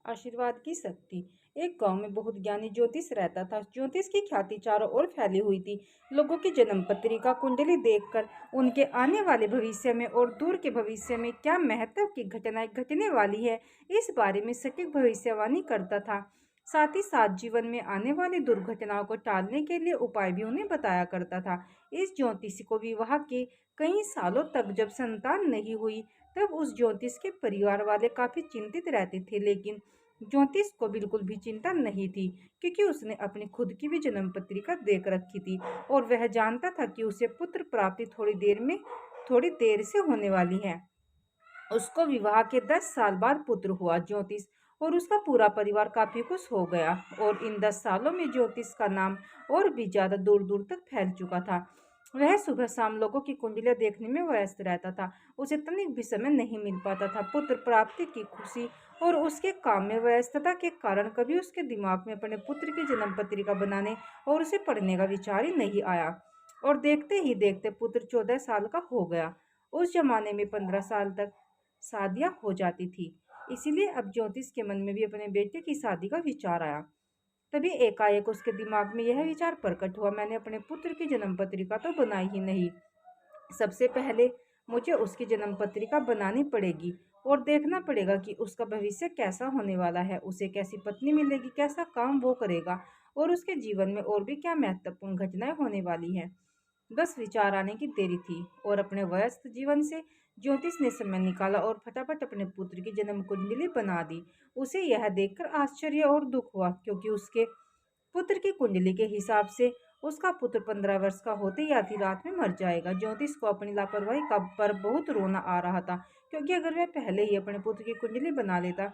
आशीर्वाद की शक्ति। एक गांव में बहुत ज्ञानी ज्योतिष रहता था। ज्योतिष की ख्याति चारों ओर फैली हुई थी। लोगों की जन्म पत्रिका कुंडली देखकर उनके आने वाले भविष्य में और दूर के भविष्य में क्या महत्व की घटनाएं घटने वाली है, इस बारे में सटीक भविष्यवाणी करता था। साथ ही साथ जीवन में आने वाली दुर्घटनाओं को टालने के लिए उपाय भी उन्हें बताया करता था। इस ज्योतिषी को विवाह के कई सालों तक जब संतान नहीं हुई, तब उस ज्योतिष के परिवार वाले काफी चिंतित रहते थे, लेकिन ज्योतिष को बिल्कुल भी चिंता नहीं थी, क्योंकि उसने अपनी खुद की भी जन्म पत्रिका देख रखी थी और वह जानता था कि उसे पुत्र प्राप्ति थोड़ी देर से होने वाली है। उसको विवाह के 10 साल बाद पुत्र हुआ। ज्योतिष और उसका पूरा परिवार काफी खुश हो गया और इन 10 सालों में ज्योतिष का नाम और भी ज्यादा दूर दूर तक फैल चुका था। वह सुबह शाम लोगों की कुंडलियां देखने में व्यस्त रहता था। उसे तनिक भी समय नहीं मिल पाता था। पुत्र प्राप्ति की खुशी और उसके काम में व्यस्तता के कारण कभी उसके दिमाग में अपने पुत्र की जन्म पत्रिका बनाने और उसे पढ़ने का विचार ही नहीं आया। और देखते ही देखते पुत्र 14 साल का हो गया। उस जमाने में 15 साल तक शादियां हो जाती थी। इसीलिए अब ज्योतिष के मन में भी अपने बेटे की शादी का विचार आया। तभी एकाएक उसके दिमाग में यह विचार प्रकट हुआ, मैंने अपने पुत्र की जन्म पत्रिका तो बनाई ही नहीं। सबसे पहले मुझे उसकी जन्म पत्रिका बनानी पड़ेगी और देखना पड़ेगा कि उसका भविष्य कैसा होने वाला है, उसे कैसी पत्नी मिलेगी, कैसा काम वो करेगा और उसके जीवन में और भी क्या महत्वपूर्ण घटनाएं होने वाली हैं। बस विचार आने की देरी थी और अपने व्यस्त जीवन से ज्योतिष ने समय निकाला और फटाफट अपने पुत्र की जन्म कुंडली बना दी। उसे यह देखकर आश्चर्य और दुख हुआ, क्योंकि उसके पुत्र की कुंडली के हिसाब से उसका पुत्र 15 वर्ष का होते ही आधी रात में मर जाएगा। ज्योतिष को अपनी लापरवाही का पर बहुत रोना आ रहा था, क्योंकि अगर वह पहले ही अपने पुत्र की कुंडली बना लेता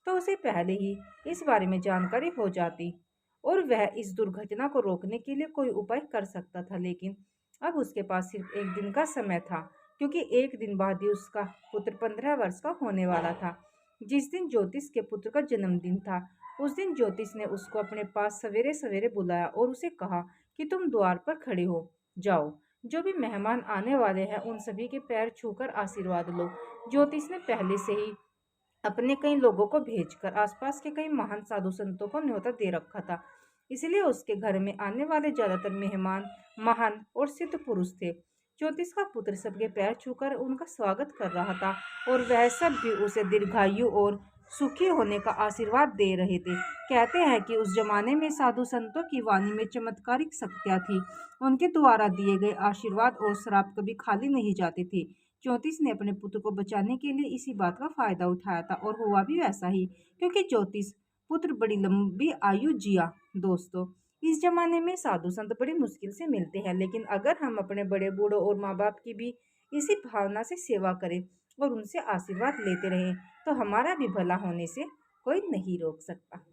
तो उसे पहले ही इस बारे में जानकारी हो जाती और वह इस दुर्घटना को रोकने के लिए कोई उपाय कर सकता था। लेकिन अब उसके पास सिर्फ एक दिन का समय था, क्योंकि एक दिन बाद ही उसका पुत्र 15 वर्ष का होने वाला था। जिस दिन ज्योतिष के पुत्र का जन्मदिन था, उस दिन ज्योतिष ने उसको अपने पास सवेरे सवेरे बुलाया और उसे कहा कि तुम द्वार पर खड़े हो जाओ, जो भी मेहमान आने वाले हैं उन सभी के पैर छूकर आशीर्वाद लो। ज्योतिष ने पहले से ही अपने कई लोगों को भेजकर आसपास के कई महान साधु संतों को न्योता दे रखा था। इसलिए उसके घर में आने वाले ज्यादातर मेहमान महान और सिद्ध पुरुष थे। ज्योतिष का पुत्र सबके पैर छूकर उनका स्वागत कर रहा था और वह सब भी उसे दीर्घायु और सुखी होने का आशीर्वाद दे रहे थे। कहते हैं कि उस जमाने में साधु संतों की वाणी में चमत्कारिक शक्तियां थी। उनके द्वारा दिए गए आशीर्वाद और श्राप कभी खाली नहीं जाते थे। ज्योतिष ने अपने पुत्र को बचाने के लिए इसी बात का फायदा उठाया था और हुआ भी वैसा ही, क्योंकि ज्योतिष पुत्र बड़ी लंबी आयु जिया। दोस्तों, इस जमाने में साधु संत बड़ी मुश्किल से मिलते हैं, लेकिन अगर हम अपने बड़े बूढ़ों और माँ बाप की भी इसी भावना से सेवा करें और उनसे आशीर्वाद लेते रहें, तो हमारा भी भला होने से कोई नहीं रोक सकता।